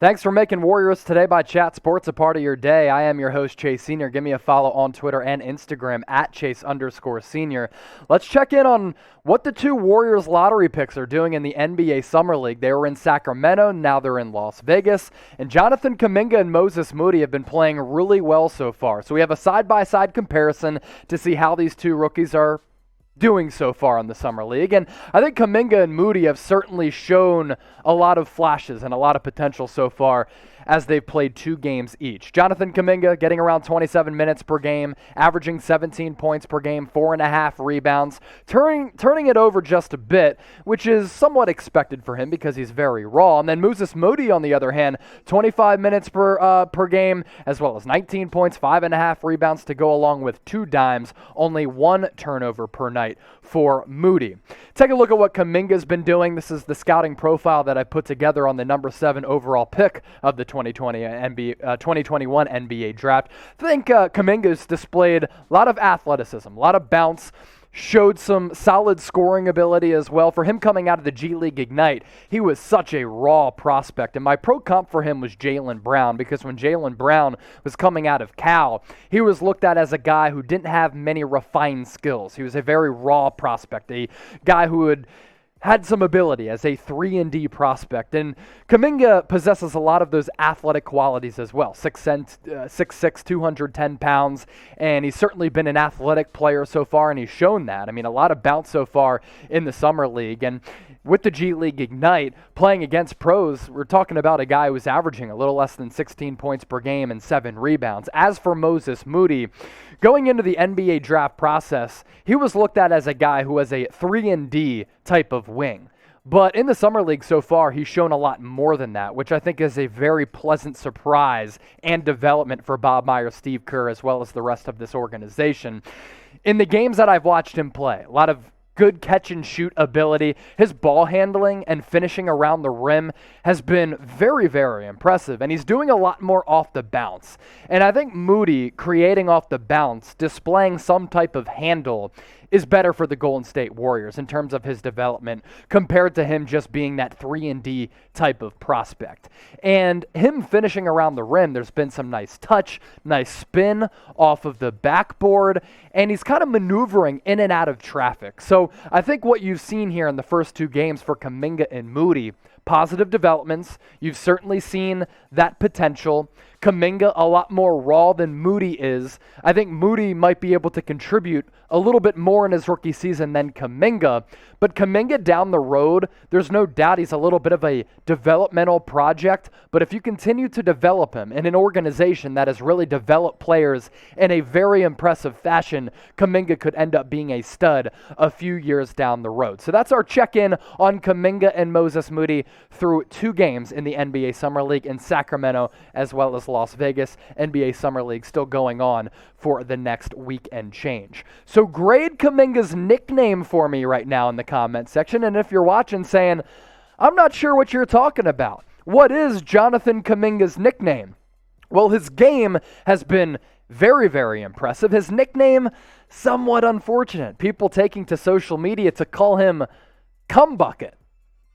Thanks for making Warriors Today by Chat Sports a part of your day. I am your host, Chase Senior. Give me a follow on Twitter and Instagram at Chase_Senior. Let's check in on what the two Warriors lottery picks are doing in the NBA Summer League. They were in Sacramento, now they're in Las Vegas. And Jonathan Kaminga and Moses Moody have been playing really well so far. So we have a side-by-side comparison to see how these two rookies are doing so far in the Summer League. And I think Kuminga and Moody have certainly shown a lot of flashes and a lot of potential so far as they've played 2 games each. Jonathan Kuminga getting around 27 minutes per game, averaging 17 points per game, 4.5 rebounds, turning it over just a bit, which is somewhat expected for him because he's very raw. And then Moses Moody, on the other hand, 25 minutes per game, as well as 19 points, 5.5 rebounds to go along with 2 dimes, only 1 turnover per night for Moody. Take a look at what Kaminga's been doing. This is the scouting profile that I put together on the number 7 overall pick of the 2021 NBA draft. I think Kaminga's displayed a lot of athleticism, a lot of bounce, showed some solid scoring ability as well. For him coming out of the G League Ignite, he was such a raw prospect. And my pro comp for him was Jaylen Brown, because when Jaylen Brown was coming out of Cal, he was looked at as a guy who didn't have many refined skills. He was a very raw prospect, a guy who had some ability as a 3-and-D prospect. And Kaminga possesses a lot of those athletic qualities as well. 6'6", 210 pounds, and he's certainly been an athletic player so far, and he's shown that. I mean, a lot of bounce so far in the Summer League. And with the G League Ignite, playing against pros, we're talking about a guy who's averaging a little less than 16 points per game and 7 rebounds. As for Moses Moody, going into the NBA draft process, he was looked at as a guy who was a 3-and-D type of wing. But in the Summer League so far, he's shown a lot more than that, which I think is a very pleasant surprise and development for Bob Myers, Steve Kerr, as well as the rest of this organization. In the games that I've watched him play, a lot of good catch and shoot ability. His ball handling and finishing around the rim has been very, very impressive, and he's doing a lot more off the bounce. And I think Moody creating off the bounce, displaying some type of handle, is better for the Golden State Warriors in terms of his development compared to him just being that 3-and-D type of prospect. And him finishing around the rim, there's been some nice touch, nice spin off of the backboard, and he's kind of maneuvering in and out of traffic. So I think what you've seen here in the first 2 games for Kaminga and Moody, positive developments. You've certainly seen that potential. Kaminga a lot more raw than Moody is. I think Moody might be able to contribute a little bit more in his rookie season than Kaminga. But Kaminga down the road, there's no doubt he's a little bit of a developmental project. But if you continue to develop him in an organization that has really developed players in a very impressive fashion, Kaminga could end up being a stud a few years down the road. So that's our check-in on Kaminga and Moses Moody through 2 games in the NBA Summer League in Sacramento as well as Las Vegas. NBA Summer League still going on for the next week and change. So grade Kaminga's nickname for me right now in the comment section. And if you're watching saying, I'm not sure what you're talking about, what is Jonathan Kaminga's nickname? Well, his game has been very, very impressive. His nickname, somewhat unfortunate. People taking to social media to call him Cum Bucket.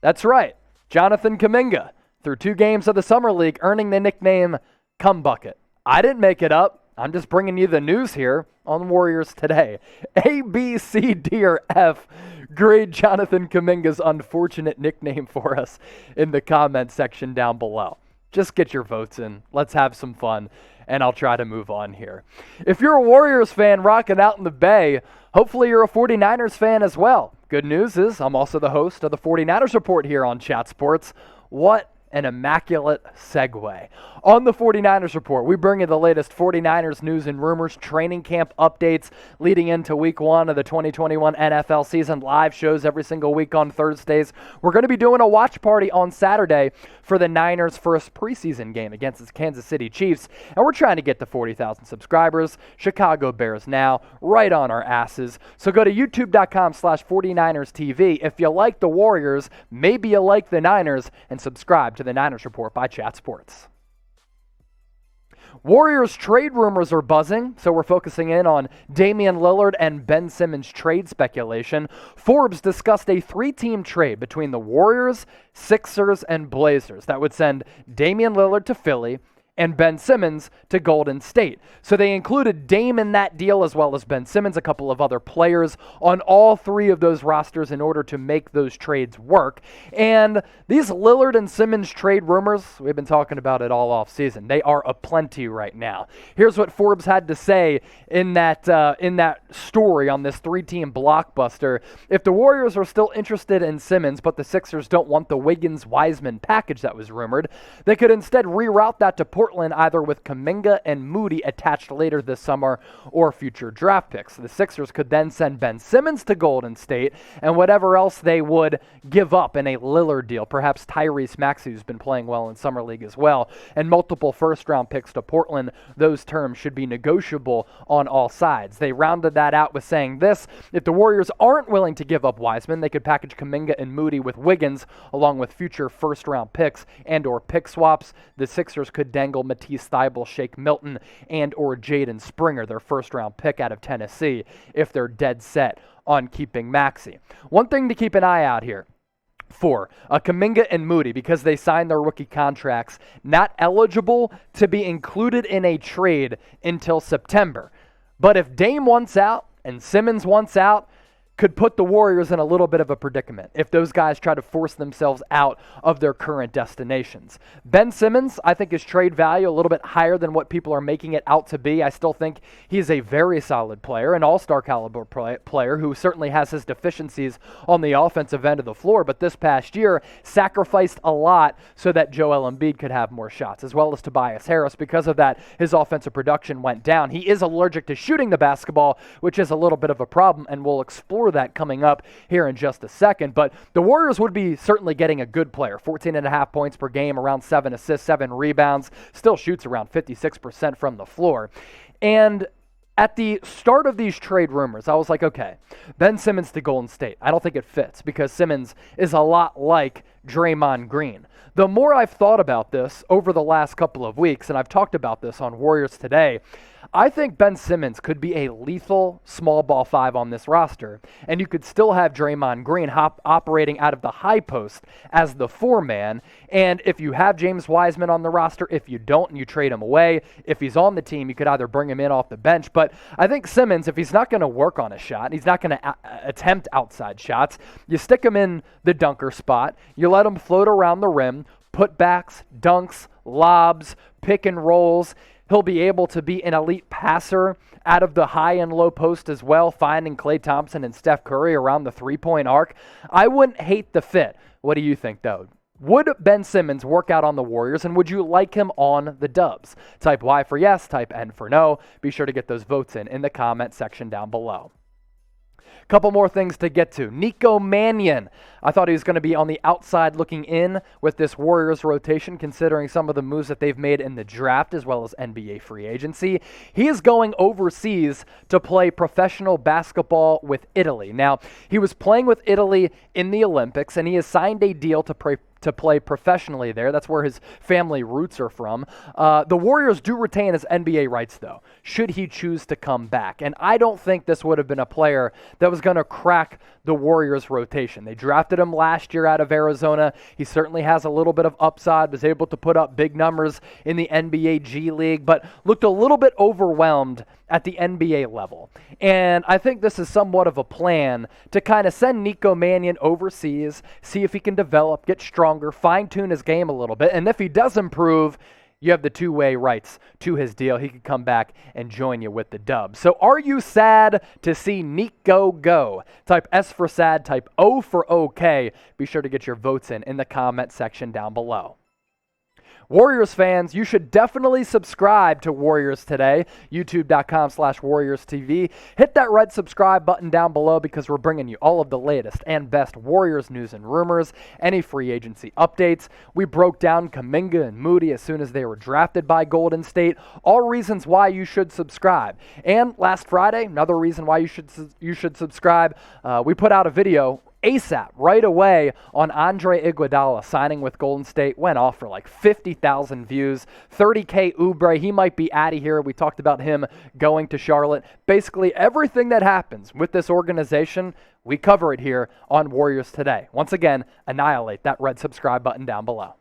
That's right. Jonathan Kaminga, through 2 games of the Summer League, earning the nickname Cum Bucket. I didn't make it up. I'm just bringing you the news here on Warriors Today. A, B, C, D, or F, grade Jonathan Kaminga's unfortunate nickname for us in the comment section down below. Just get your votes in. Let's have some fun, and I'll try to move on here. If you're a Warriors fan rocking out in the Bay, hopefully you're a 49ers fan as well. Good news is I'm also the host of the 49ers Report here on Chat Sports. What an immaculate segue. On the 49ers Report, we bring you the latest 49ers news and rumors, training camp updates leading into week 1 of the 2021 NFL season, live shows every single week on Thursdays. We're going to be doing a watch party on Saturday for the Niners' first preseason game against the Kansas City Chiefs, and we're trying to get to 40,000 subscribers. Chicago Bears now, right on our asses. So go to youtube.com/49erstv. If you like the Warriors, maybe you like the Niners, and subscribe to the Niners Report by Chat Sports. Warriors trade rumors are buzzing, so we're focusing in on Damian Lillard and Ben Simmons trade speculation. Forbes discussed a 3-team trade between the Warriors, Sixers, and Blazers that would send Damian Lillard to Philly and Ben Simmons to Golden State. So they included Dame in that deal as well as Ben Simmons, a couple of other players on all 3 of those rosters in order to make those trades work. And these Lillard and Simmons trade rumors, we've been talking about it all offseason. They are aplenty right now. Here's what Forbes had to say in that story on this 3-team blockbuster. If the Warriors are still interested in Simmons, but the Sixers don't want the Wiggins-Wiseman package that was rumored, they could instead reroute that to Portland, either with Kaminga and Moody attached later this summer or future draft picks. The Sixers could then send Ben Simmons to Golden State and whatever else they would give up in a Lillard deal, perhaps Tyrese Maxey, who's been playing well in Summer League as well, and multiple first-round picks to Portland. Those terms should be negotiable on all sides. They rounded that out with saying this: if the Warriors aren't willing to give up Wiseman, they could package Kaminga and Moody with Wiggins along with future first-round picks and or pick swaps. The Sixers could dangle Matisse Thybulle, Shake Milton, and or Jaden Springer, their first-round pick out of Tennessee, if they're dead set on keeping Maxey. One thing to keep an eye out here for Kaminga and Moody, because they signed their rookie contracts, not eligible to be included in a trade until September. But if Dame wants out and Simmons wants out, could put the Warriors in a little bit of a predicament if those guys try to force themselves out of their current destinations. Ben Simmons, I think his trade value a little bit higher than what people are making it out to be. I still think he's a very solid player, an all-star caliber player who certainly has his deficiencies on the offensive end of the floor, but this past year sacrificed a lot so that Joel Embiid could have more shots, as well as Tobias Harris. Because of that, his offensive production went down. He is allergic to shooting the basketball, which is a little bit of a problem, and we'll explore that coming up here in just a second. But the Warriors would be certainly getting a good player, 14.5 points per game, around 7 assists, 7 rebounds, still shoots around 56% from the floor. And at the start of these trade rumors, I was like, okay, Ben Simmons to Golden State. I don't think it fits because Simmons is a lot like Draymond Green. The more I've thought about this over the last couple of weeks, and I've talked about this on Warriors Today, I think Ben Simmons could be a lethal small ball 5 on this roster, and you could still have Draymond Green operating out of the high post as the 4-man. And if you have James Wiseman on the roster, if you don't and you trade him away, if he's on the team, you could either bring him in off the bench. But I think Simmons, if he's not going to work on a shot, he's not going to attempt outside shots, you stick him in the dunker spot, you let him float around the rim, putbacks, dunks, lobs, pick and rolls. He'll be able to be an elite passer out of the high and low post as well, finding Klay Thompson and Steph Curry around the 3-point arc. I wouldn't hate the fit. What do you think, though? Would Ben Simmons work out on the Warriors, and would you like him on the Dubs? Type Y for yes, type N for no. Be sure to get those votes in the comment section down below. Couple more things to get to. Nico Mannion. I thought he was going to be on the outside looking in with this Warriors rotation, considering some of the moves that they've made in the draft as well as NBA free agency. He is going overseas to play professional basketball with Italy. Now, he was playing with Italy in the Olympics, and he has signed a deal to play professionally there. That's where his family roots are from. The Warriors do retain his NBA rights, though, should he choose to come back. And I don't think this would have been a player that was going to crack the Warriors rotation. They drafted him last year out of Arizona. He certainly has a little bit of upside, was able to put up big numbers in the NBA G League, but looked a little bit overwhelmed at the NBA level. And I think this is somewhat of a plan to kind of send Nico Mannion overseas, see if he can develop, get stronger, fine-tune his game a little bit. And if he does improve, you have the two-way rights to his deal. He could come back and join you with the Dubs. So are you sad to see Nico go? Type S for sad, type O for OK. Be sure to get your votes in the comment section down below. Warriors fans, you should definitely subscribe to Warriors Today, youtube.com/WarriorsTV. Hit that red subscribe button down below because we're bringing you all of the latest and best Warriors news and rumors, any free agency updates. We broke down Kaminga and Moody as soon as they were drafted by Golden State. All reasons why you should subscribe. And last Friday, another reason why you should subscribe, we put out a video ASAP, right away on Andre Iguodala signing with Golden State. Went off for like 50,000 views. 30K Oubre, he might be out of here. We talked about him going to Charlotte. Basically, everything that happens with this organization, we cover it here on Warriors Today. Once again, annihilate that red subscribe button down below.